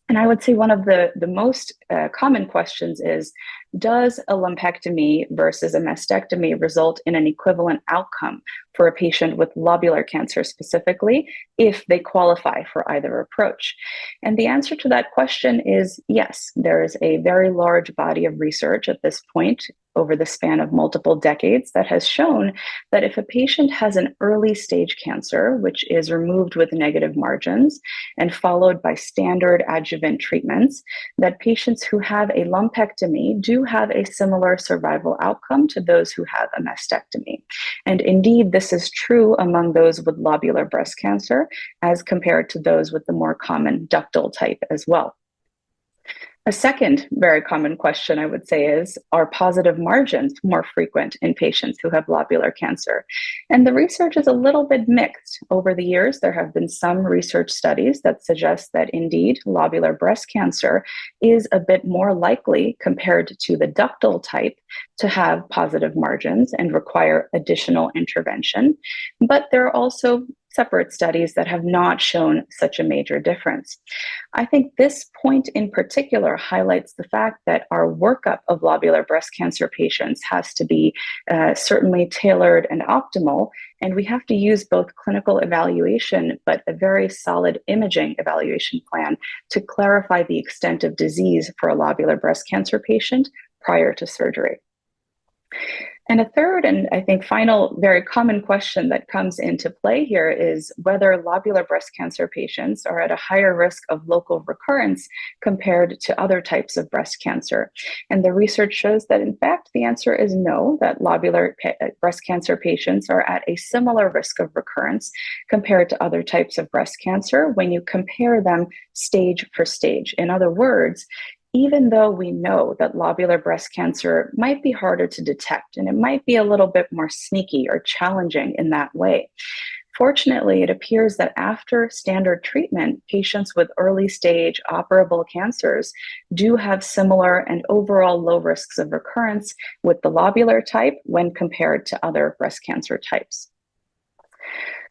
And I would say one of the most common questions is, does a lumpectomy versus a mastectomy result in an equivalent outcome for a patient with lobular cancer specifically, if they qualify for either approach? And the answer to that question is yes. There is a very large body of research at this point over the span of multiple decades that has shown that if a patient has an early stage cancer, which is removed with negative margins and followed by standard adjuvant treatments, that patients who have a lumpectomy do have a similar survival outcome to those who have a mastectomy. And indeed, this is true among those with lobular breast cancer as compared to those with the more common ductal type as well. A second very common question, I would say, is, are positive margins more frequent in patients who have lobular cancer? And the research is a little bit mixed. Over the years, there have been some research studies that suggest that indeed lobular breast cancer is a bit more likely compared to the ductal type to have positive margins and require additional intervention. But there are also separate studies that have not shown such a major difference. I think this point in particular highlights the fact that our workup of lobular breast cancer patients has to be certainly tailored and optimal, and we have to use both clinical evaluation, but a very solid imaging evaluation plan to clarify the extent of disease for a lobular breast cancer patient prior to surgery. And a third, and I think final, very common question that comes into play here is whether lobular breast cancer patients are at a higher risk of local recurrence compared to other types of breast cancer. And the research shows that, in fact, the answer is no, that lobular breast cancer patients are at a similar risk of recurrence compared to other types of breast cancer when you compare them stage for stage. In other words, even though we know that lobular breast cancer might be harder to detect and it might be a little bit more sneaky or challenging in that way, fortunately, it appears that after standard treatment, patients with early stage operable cancers do have similar and overall low risks of recurrence with the lobular type when compared to other breast cancer types.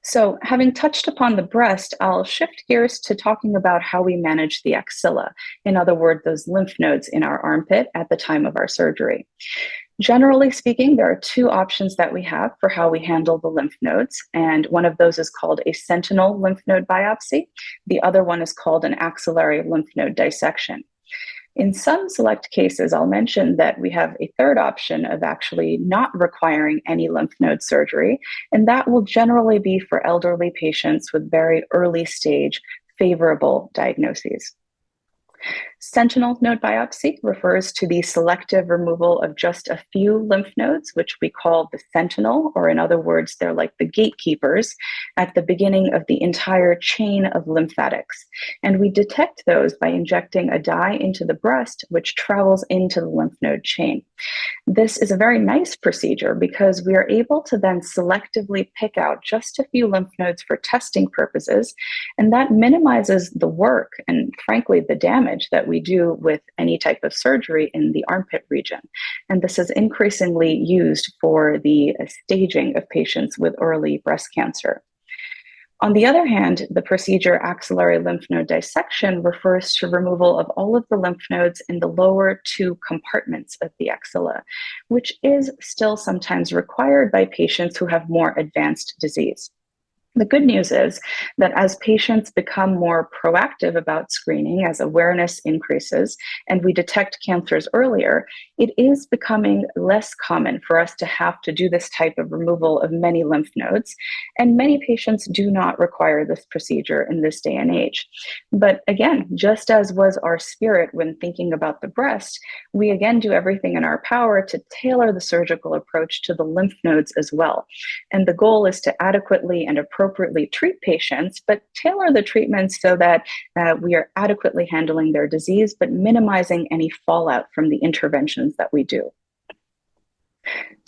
So having touched upon the breast, I'll shift gears to talking about how we manage the axilla. In other words, those lymph nodes in our armpit at the time of our surgery. Generally speaking, there are two options that we have for how we handle the lymph nodes, and one of those is called a sentinel lymph node biopsy. The other one is called an axillary lymph node dissection. In some select cases, I'll mention that we have a third option of actually not requiring any lymph node surgery, and that will generally be for elderly patients with very early stage favorable diagnoses. Sentinel node biopsy refers to the selective removal of just a few lymph nodes, which we call the sentinel, or in other words, they're like the gatekeepers at the beginning of the entire chain of lymphatics. And we detect those by injecting a dye into the breast, which travels into the lymph node chain. This is a very nice procedure because we are able to then selectively pick out just a few lymph nodes for testing purposes, and that minimizes the work and, frankly, the damage that we do with any type of surgery in the armpit region. And this is increasingly used for the staging of patients with early breast cancer. On the other hand, the procedure axillary lymph node dissection refers to removal of all of the lymph nodes in the lower two compartments of the axilla, which is still sometimes required by patients who have more advanced disease. The good news is that as patients become more proactive about screening, as awareness increases, and we detect cancers earlier, it is becoming less common for us to have to do this type of removal of many lymph nodes. And many patients do not require this procedure in this day and age. But again, just as was our spirit when thinking about the breast, we again do everything in our power to tailor the surgical approach to the lymph nodes as well. And the goal is to adequately and appropriately treat patients, but tailor the treatments so that we are adequately handling their disease, but minimizing any fallout from the interventions that we do.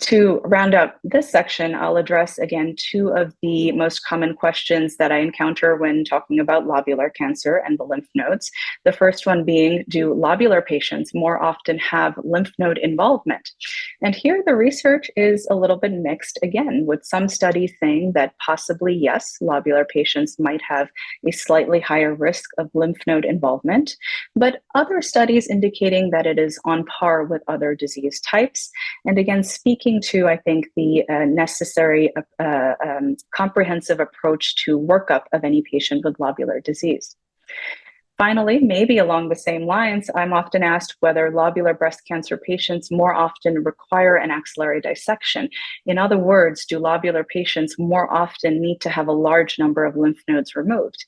To round out this section, I'll address again two of the most common questions that I encounter when talking about lobular cancer and the lymph nodes. The first one being, do lobular patients more often have lymph node involvement? And here the research is a little bit mixed again, with some studies saying that possibly yes, lobular patients might have a slightly higher risk of lymph node involvement, but other studies indicating that it is on par with other disease types. And again, speaking to, I think, the necessary comprehensive approach to workup of any patient with lobular disease. Finally, maybe along the same lines, I'm often asked whether lobular breast cancer patients more often require an axillary dissection. In other words, do lobular patients more often need to have a large number of lymph nodes removed?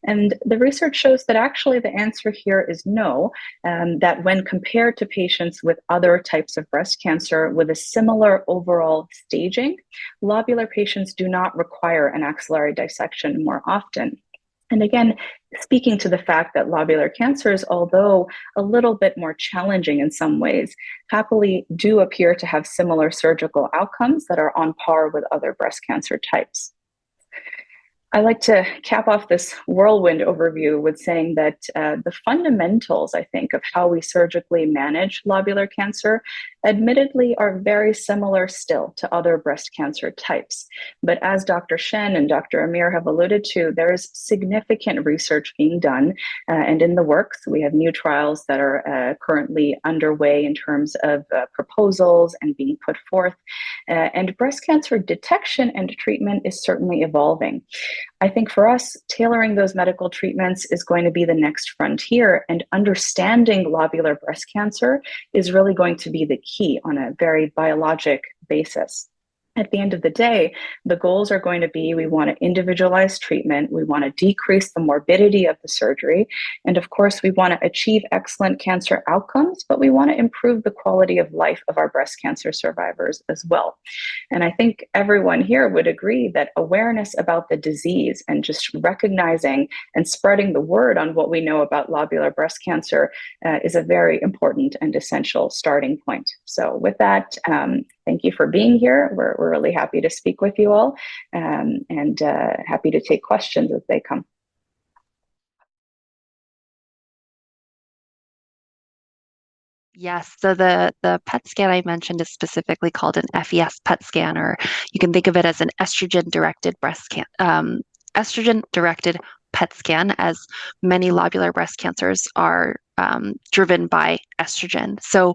And the research shows that actually the answer here is no, that when compared to patients with other types of breast cancer with a similar overall staging, lobular patients do not require an axillary dissection more often. And again, speaking to the fact that lobular cancers, although a little bit more challenging in some ways, happily do appear to have similar surgical outcomes that are on par with other breast cancer types. I like to cap off this whirlwind overview with saying that the fundamentals, I think, of how we surgically manage lobular cancer admittedly are very similar still to other breast cancer types. But as Dr. Shen and Dr. Amir have alluded to, there is significant research being done and in the works. We have new trials that are currently underway in terms of proposals and being put forth. And breast cancer detection and treatment is certainly evolving. I think for us, tailoring those medical treatments is going to be the next frontier, and understanding lobular breast cancer is really going to be the key on a very biologic basis. At the end of the day, the goals are going to be, we want to individualize treatment, we want to decrease the morbidity of the surgery, and of course, we want to achieve excellent cancer outcomes, but we want to improve the quality of life of our breast cancer survivors as well. And I think everyone here would agree that awareness about the disease and just recognizing and spreading the word on what we know about lobular breast cancer is a very important and essential starting point. So with that, thank you for being here. We're really happy to speak with you all and happy to take questions as they come. Yes, so the PET scan I mentioned is specifically called an FES PET scan, or you can think of it as an estrogen-directed estrogen-directed PET scan, as many lobular breast cancers are driven by estrogen. So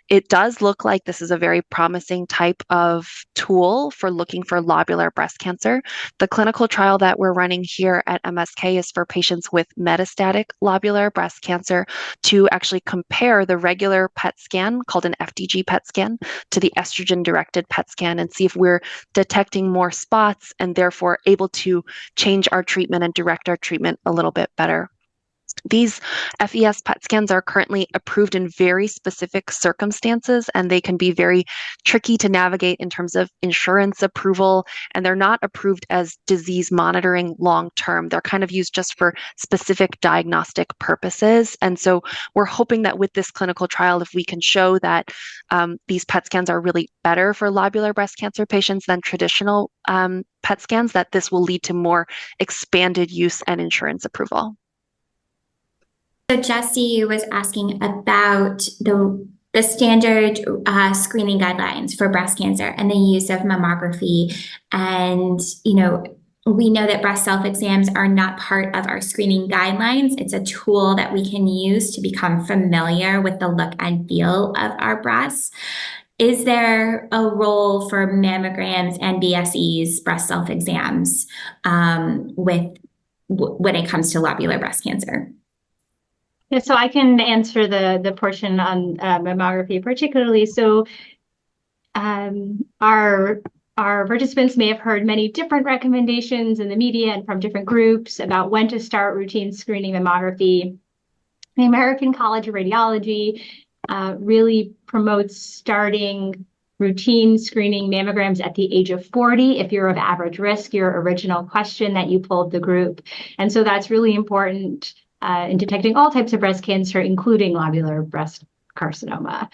it does look like this is a very promising type of tool for looking for lobular breast cancer. The clinical trial that we're running here at MSK is for patients with metastatic lobular breast cancer to actually compare the regular PET scan, called an FDG PET scan, to the estrogen-directed PET scan and see if we're detecting more spots and therefore able to change our treatment and direct our treatment a little bit better. These FES PET scans are currently approved in very specific circumstances, and they can be very tricky to navigate in terms of insurance approval, and they're not approved as disease monitoring long term. They're kind of used just for specific diagnostic purposes. And so we're hoping that with this clinical trial, if we can show that these PET scans are really better for lobular breast cancer patients than traditional PET scans, that this will lead to more expanded use and insurance approval. So Jesse was asking about the standard screening guidelines for breast cancer and the use of mammography. And, we know that breast self-exams are not part of our screening guidelines. It's a tool that we can use to become familiar with the look and feel of our breasts. is there a role for mammograms and BSEs, breast self-exams, when it comes to lobular breast cancer? Yeah, so I can answer the portion on mammography particularly. So our participants may have heard many different recommendations in the media and from different groups about when to start routine screening mammography. The American College of Radiology really promotes starting routine screening mammograms at the age of 40 if you're of average risk, your original question that you polled the group. And so that's really important in detecting all types of breast cancer, including lobular breast carcinoma.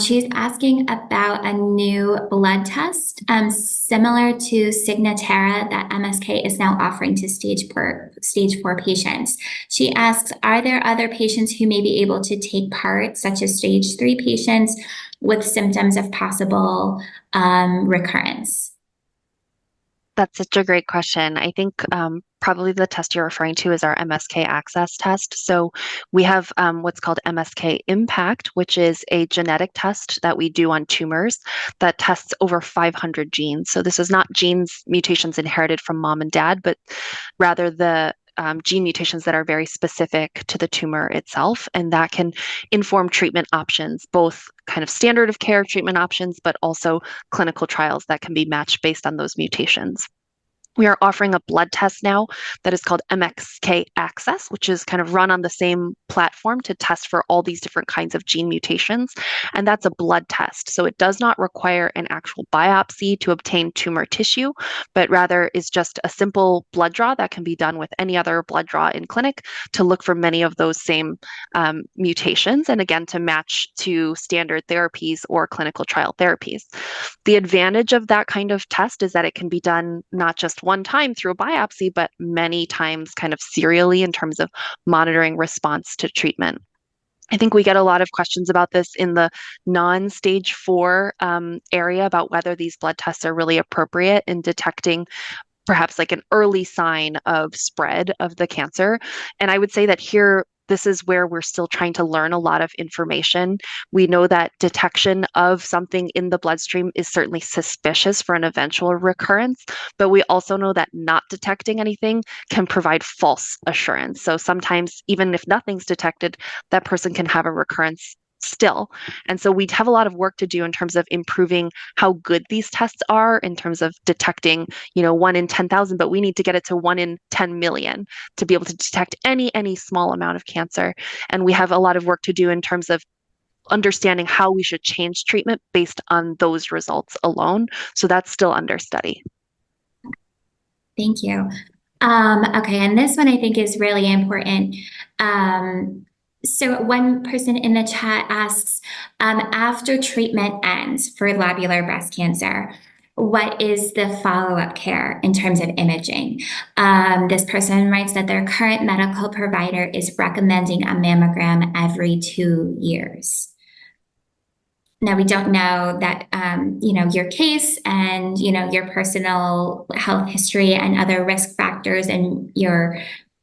She's asking about a new blood test, similar to Signatera that MSK is now offering to stage 4 patients. She asks, are there other patients who may be able to take part, such as stage 3 patients with symptoms of possible recurrence? That's such a great question. I think probably the test you're referring to is our MSK Access test. So we have what's called MSK Impact, which is a genetic test that we do on tumors that tests over 500 genes. So this is not genes mutations inherited from mom and dad, but rather the gene mutations that are very specific to the tumor itself, and that can inform treatment options, both kind of standard of care treatment options, but also clinical trials that can be matched based on those mutations. We are offering a blood test now that is called MSK Access, which is kind of run on the same platform to test for all these different kinds of gene mutations. And that's a blood test. So it does not require an actual biopsy to obtain tumor tissue, but rather is just a simple blood draw that can be done with any other blood draw in clinic to look for many of those same mutations. And again, to match to standard therapies or clinical trial therapies. The advantage of that kind of test is that it can be done not just one time through a biopsy, but many times kind of serially in terms of monitoring response to treatment. I think we get a lot of questions about this in the non-stage 4 area about whether these blood tests are really appropriate in detecting perhaps like an early sign of spread of the cancer. And I would say that here, this is where we're still trying to learn a lot of information. We know that detection of something in the bloodstream is certainly suspicious for an eventual recurrence, but we also know that not detecting anything can provide false assurance. So sometimes, even if nothing's detected, that person can have a recurrence still. And so we have a lot of work to do in terms of improving how good these tests are in terms of detecting, 1 in 10,000, but we need to get it to 1 in 10 million to be able to detect any small amount of cancer. And we have a lot of work to do in terms of understanding how we should change treatment based on those results alone. So that's still under study. Thank you. Okay, and this one I think is really important. So one person in the chat asks, after treatment ends for lobular breast cancer, what is the follow-up care in terms of imaging? This person writes that their current medical provider is recommending a mammogram every 2 years. Now, we don't know that, your case and, your personal health history and other risk factors and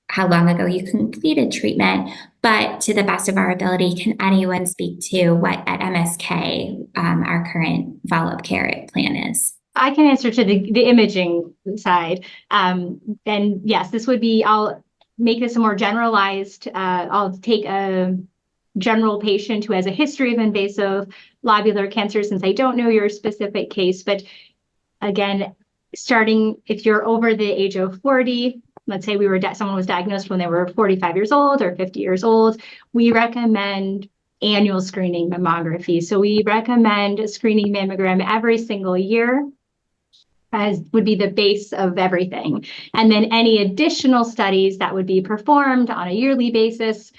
how long ago you completed treatment, but to the best of our ability, can anyone speak to what at MSK our current follow-up care plan is? I can answer to the imaging side. And yes, this would be, I'll make this a more generalized, I'll take a general patient who has a history of invasive lobular cancer, since I don't know your specific case. But again, starting if you're over the age of 40, let's say someone was diagnosed when they were 45 years old or 50 years old, we recommend annual screening mammography. So we recommend a screening mammogram every single year, as would be the base of everything. And then any additional studies that would be performed on a yearly basis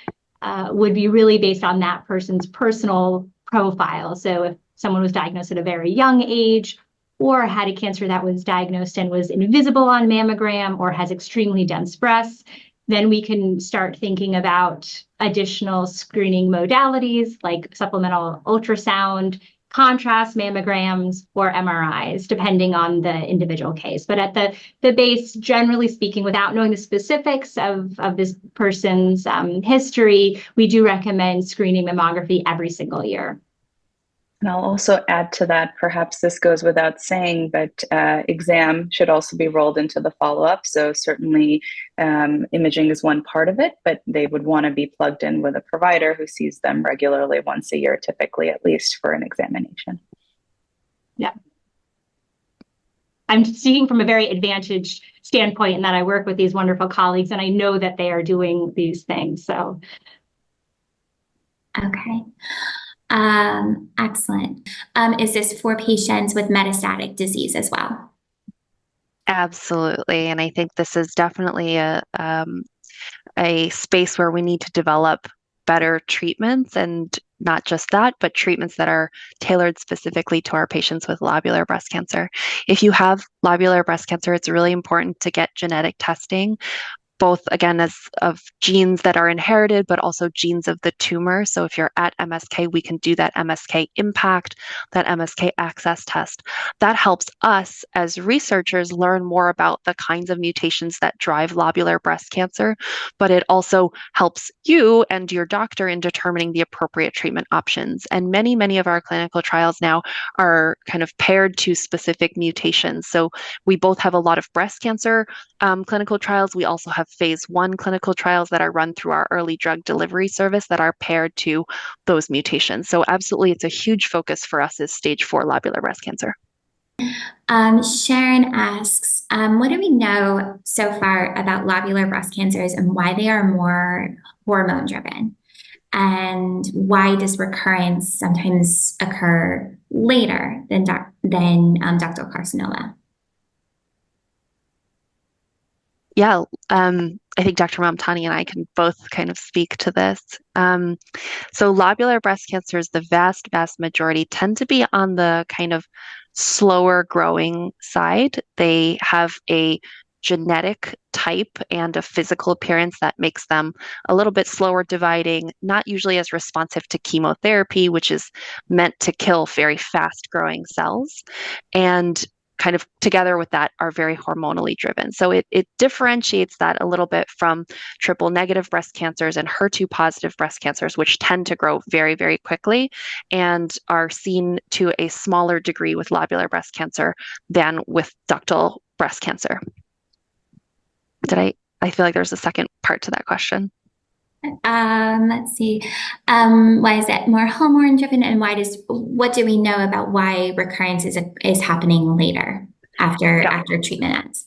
would be really based on that person's personal profile. So if someone was diagnosed at a very young age, or had a cancer that was diagnosed and was invisible on mammogram, or has extremely dense breasts, then we can start thinking about additional screening modalities like supplemental ultrasound, contrast mammograms, or MRIs, depending on the individual case. But at the base, generally speaking, without knowing the specifics of this person's history, we do recommend screening mammography every single year. And I'll also add to that, perhaps this goes without saying, but exam should also be rolled into the follow-up. So certainly imaging is one part of it, but they would want to be plugged in with a provider who sees them regularly, once a year, typically, at least, for an examination. Yeah. I'm speaking from a very advantaged standpoint in that I work with these wonderful colleagues and I know that they are doing these things. So. Okay. Excellent. Is this for patients with metastatic disease as well? Absolutely. And I think this is definitely a space where we need to develop better treatments, and not just that, but treatments that are tailored specifically to our patients with lobular breast cancer. If you have lobular breast cancer, it's really important to get genetic testing, both again as of genes that are inherited, but also genes of the tumor. So if you're at MSK, we can do that MSK impact, that MSK access test. That helps us as researchers learn more about the kinds of mutations that drive lobular breast cancer, but it also helps you and your doctor in determining the appropriate treatment options. And many of our clinical trials now are kind of paired to specific mutations. So we both have a lot of breast cancer clinical trials. We also have phase 1 clinical trials that are run through our early drug delivery service that are paired to those mutations. So absolutely, it's a huge focus for us is stage 4 lobular breast cancer. Sharon asks, what do we know so far about lobular breast cancers and why they are more hormone driven? And why does recurrence sometimes occur later than ductal carcinoma? Yeah, I think Dr. Mamtani and I can both kind of speak to this. So lobular breast cancers, the vast majority tend to be on the kind of slower growing side. They have a genetic type and a physical appearance that makes them a little bit slower dividing, not usually as responsive to chemotherapy, which is meant to kill very fast growing cells. And kind of together with that are very hormonally driven. So it differentiates that a little bit from triple negative breast cancers and HER2 positive breast cancers, which tend to grow very, very quickly and are seen to a smaller degree with lobular breast cancer than with ductal breast cancer. I feel like there's a second part to that question. Let's see. Why is it more hormone driven, and what do we know about why recurrence is happening later after treatment ends?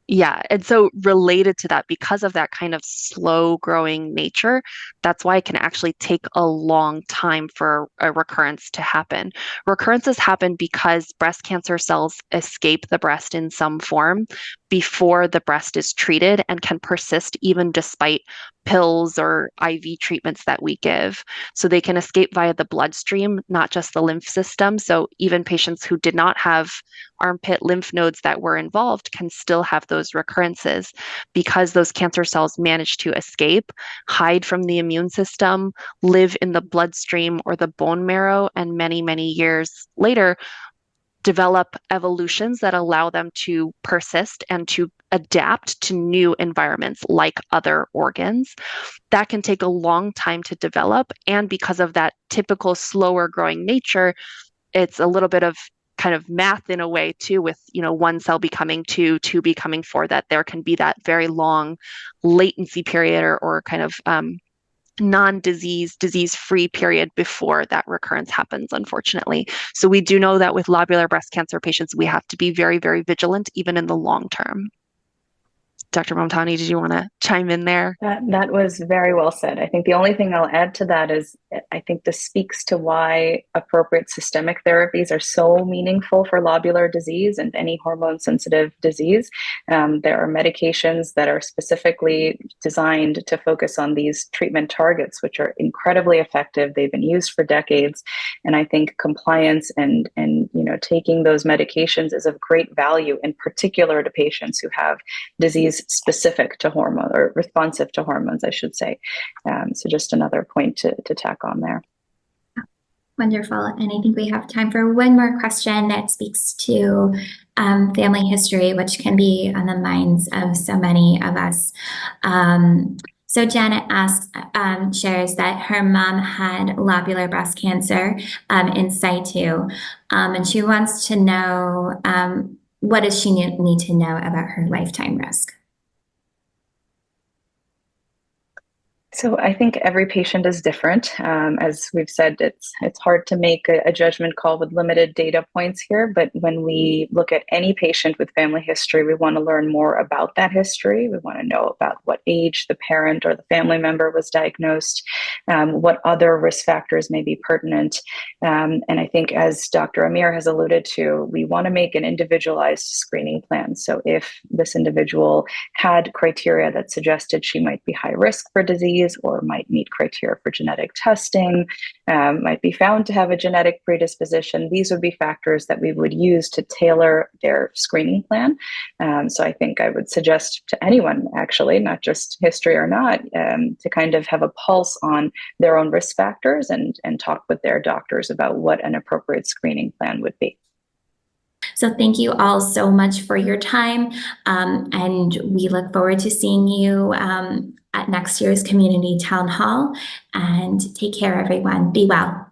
Yeah. And so related to that, because of that kind of slow growing nature, that's why it can actually take a long time for a recurrence to happen. Recurrences happen because breast cancer cells escape the breast in some form before the breast is treated and can persist even despite pills or IV treatments that we give. So they can escape via the bloodstream, not just the lymph system. So even patients who did not have armpit lymph nodes that were involved can still have those recurrences because those cancer cells manage to escape, hide from the immune system, live in the bloodstream or the bone marrow, and many years later develop evolutions that allow them to persist and to adapt to new environments like other organs. That can take a long time to develop. And because of that typical slower growing nature, it's a little bit of kind of math in a way too, with, one cell becoming two becoming four, that there can be that very long latency period or kind of disease-free period before that recurrence happens, unfortunately. So we do know that with lobular breast cancer patients, we have to be very, very vigilant, even in the long term. Dr. Mamtani, did you want to chime in there? That was very well said. I think the only thing I'll add to that is I think this speaks to why appropriate systemic therapies are so meaningful for lobular disease and any hormone-sensitive disease. There are medications that are specifically designed to focus on these treatment targets, which are incredibly effective. They've been used for decades, and I think compliance and taking those medications is of great value, in particular to patients who have disease specific to hormone, or responsive to hormones, I should say. So just another point to tack on there. Wonderful. And I think we have time for one more question that speaks to family history, which can be on the minds of so many of us. So Janet shares that her mom had lobular breast cancer in situ, and she wants to know what does she need to know about her lifetime risk? So I think every patient is different. As we've said, it's hard to make a judgment call with limited data points here. But when we look at any patient with family history, we want to learn more about that history. We want to know about what age the parent or the family member was diagnosed, what other risk factors may be pertinent. And I think, as Dr. Amir has alluded to, we want to make an individualized screening plan. So if this individual had criteria that suggested she might be high risk for disease, or might meet criteria for genetic testing, might be found to have a genetic predisposition, these would be factors that we would use to tailor their screening plan. So I think I would suggest to anyone, actually, not just history or not, to kind of have a pulse on their own risk factors and talk with their doctors about what an appropriate screening plan would be. So thank you all so much for your time, and we look forward to seeing you at next year's community town hall. And take care, everyone. Be well.